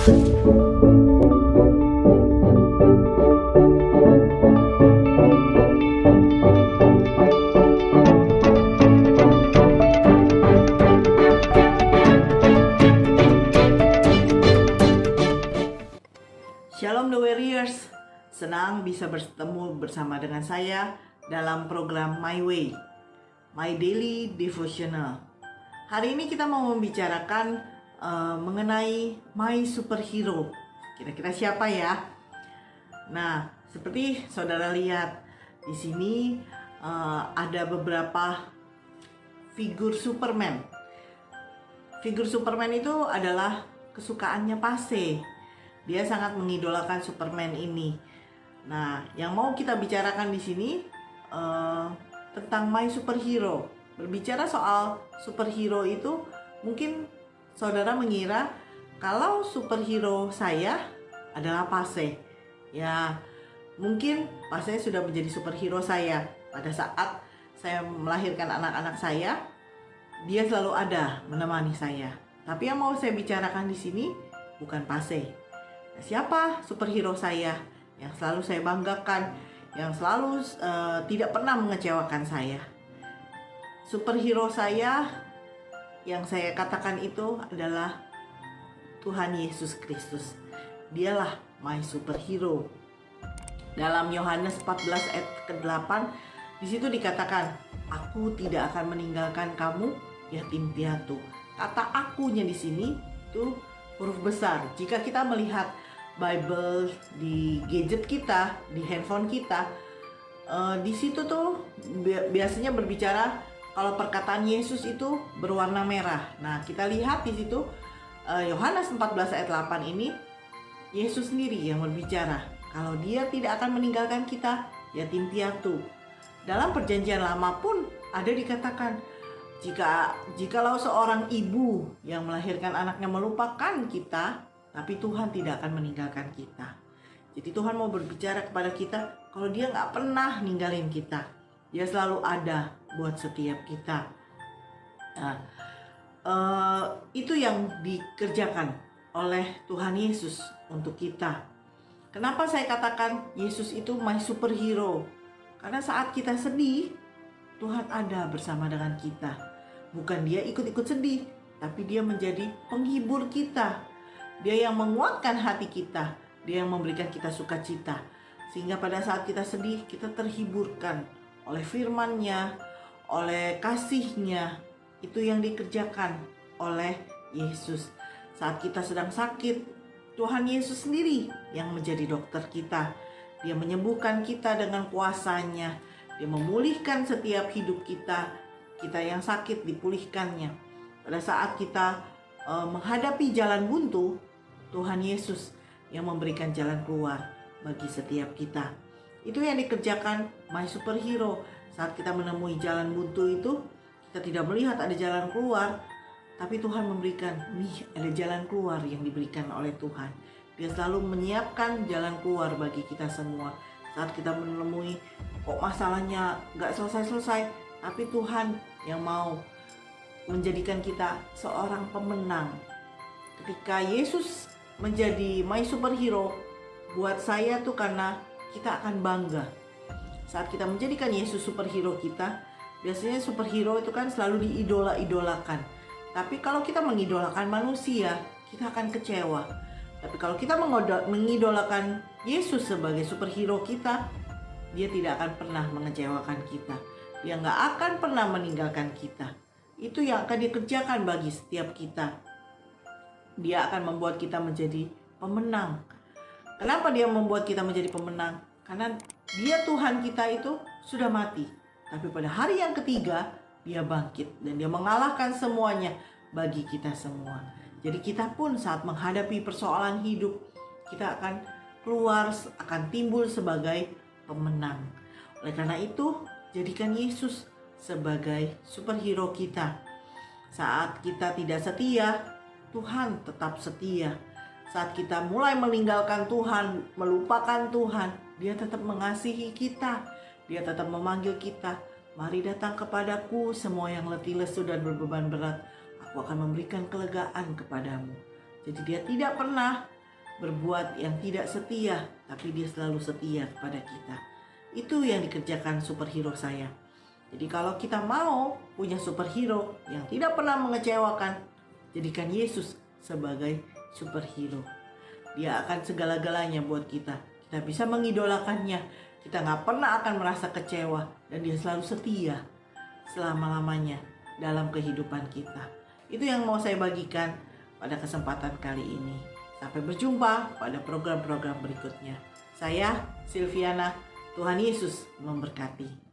Shalom The Warriors, senang bisa bertemu bersama dengan saya dalam program My Way, My Daily Devotional. Hari ini kita mau membicarakan mengenai My Superhero. Kira-kira siapa ya? Nah, seperti saudara lihat di sini ada beberapa figur Superman. Figur Superman itu adalah kesukaannya Pase. Dia sangat mengidolakan Superman ini. Nah, yang mau kita bicarakan di sini tentang My Superhero. Berbicara soal superhero itu, mungkin saudara mengira kalau superhero saya adalah Pase. Ya, mungkin Pase sudah menjadi superhero saya. Pada saat saya melahirkan anak-anak saya, dia selalu ada menemani saya. Tapi yang mau saya bicarakan di sini bukan Pase. Siapa superhero saya yang selalu saya banggakan, yang selalu tidak pernah mengecewakan saya? Superhero saya yang saya katakan itu adalah Tuhan Yesus Kristus. Dialah my superhero. Dalam Yohanes 14 ayat ke-8 di situ dikatakan, "Aku tidak akan meninggalkan kamu yatim piatu." Kata akunya di sini itu huruf besar. Jika kita melihat Bible di gadget kita, di handphone kita, di situ tuh biasanya berbicara kalau perkataan Yesus itu berwarna merah. Nah, kita lihat di situ Yohanes 14 ayat 8 ini Yesus sendiri yang berbicara kalau dia tidak akan meninggalkan kita yatim piatu. Dalam perjanjian lama pun ada dikatakan jikalau seorang ibu yang melahirkan anaknya melupakan kita, tapi Tuhan tidak akan meninggalkan kita. Jadi Tuhan mau berbicara kepada kita kalau dia nggak pernah ninggalin kita. Dia selalu ada buat setiap kita. Nah, itu yang dikerjakan oleh Tuhan Yesus untuk kita. Kenapa saya katakan Yesus itu my superhero? Karena saat kita sedih, Tuhan ada bersama dengan kita. Bukan dia ikut-ikut sedih, tapi dia menjadi penghibur kita. Dia yang menguatkan hati kita, dia yang memberikan kita sukacita. Sehingga pada saat kita sedih, kita terhiburkan oleh firman-Nya, oleh kasih-Nya. Itu yang dikerjakan oleh Yesus. Saat kita sedang sakit, Tuhan Yesus sendiri yang menjadi dokter kita. Dia menyembuhkan kita dengan kuasa-Nya. Dia memulihkan setiap hidup kita. Kita yang sakit dipulihkannya. Pada saat kita menghadapi jalan buntu, Tuhan Yesus yang memberikan jalan keluar bagi setiap kita. Itu yang dikerjakan my superhero. Saat kita menemui jalan buntu itu, kita tidak melihat ada jalan keluar, tapi Tuhan memberikan, nih ada jalan keluar yang diberikan oleh Tuhan. Dia selalu menyiapkan jalan keluar bagi kita semua. Saat kita menemui kok masalahnya gak selesai-selesai, tapi Tuhan yang mau menjadikan kita seorang pemenang. Ketika Yesus menjadi my superhero, buat saya tuh karena kita akan bangga. Saat kita menjadikan Yesus superhero kita, biasanya superhero itu kan selalu diidola-idolakan. Tapi kalau kita mengidolakan manusia, kita akan kecewa. Tapi kalau kita mengidolakan Yesus sebagai superhero kita, dia tidak akan pernah mengecewakan kita. Dia nggak akan pernah meninggalkan kita. Itu yang akan dikerjakan bagi setiap kita. Dia akan membuat kita menjadi pemenang. Kenapa dia membuat kita menjadi pemenang? Karena dia Tuhan kita itu sudah mati. Tapi pada hari yang ketiga, dia bangkit. Dan dia mengalahkan semuanya bagi kita semua. Jadi kita pun saat menghadapi persoalan hidup, kita akan keluar, akan timbul sebagai pemenang. Oleh karena itu, jadikan Yesus sebagai superhero kita. Saat kita tidak setia, Tuhan tetap setia. Saat kita mulai meninggalkan Tuhan, melupakan Tuhan, dia tetap mengasihi kita. Dia tetap memanggil kita, "Mari datang kepadaku semua yang letih lesu dan berbeban berat. Aku akan memberikan kelegaan kepadamu." Jadi dia tidak pernah berbuat yang tidak setia, tapi dia selalu setia kepada kita. Itu yang dikerjakan superhero saya. Jadi kalau kita mau punya superhero yang tidak pernah mengecewakan, jadikan Yesus sebagai superhero. Dia akan segala-galanya buat kita. Kita bisa mengidolakannya. Kita nggak pernah akan merasa kecewa. Dan dia selalu setia selama-lamanya dalam kehidupan kita. Itu yang mau saya bagikan pada kesempatan kali ini. Sampai berjumpa pada program-program berikutnya. Saya Silviana, Tuhan Yesus memberkati.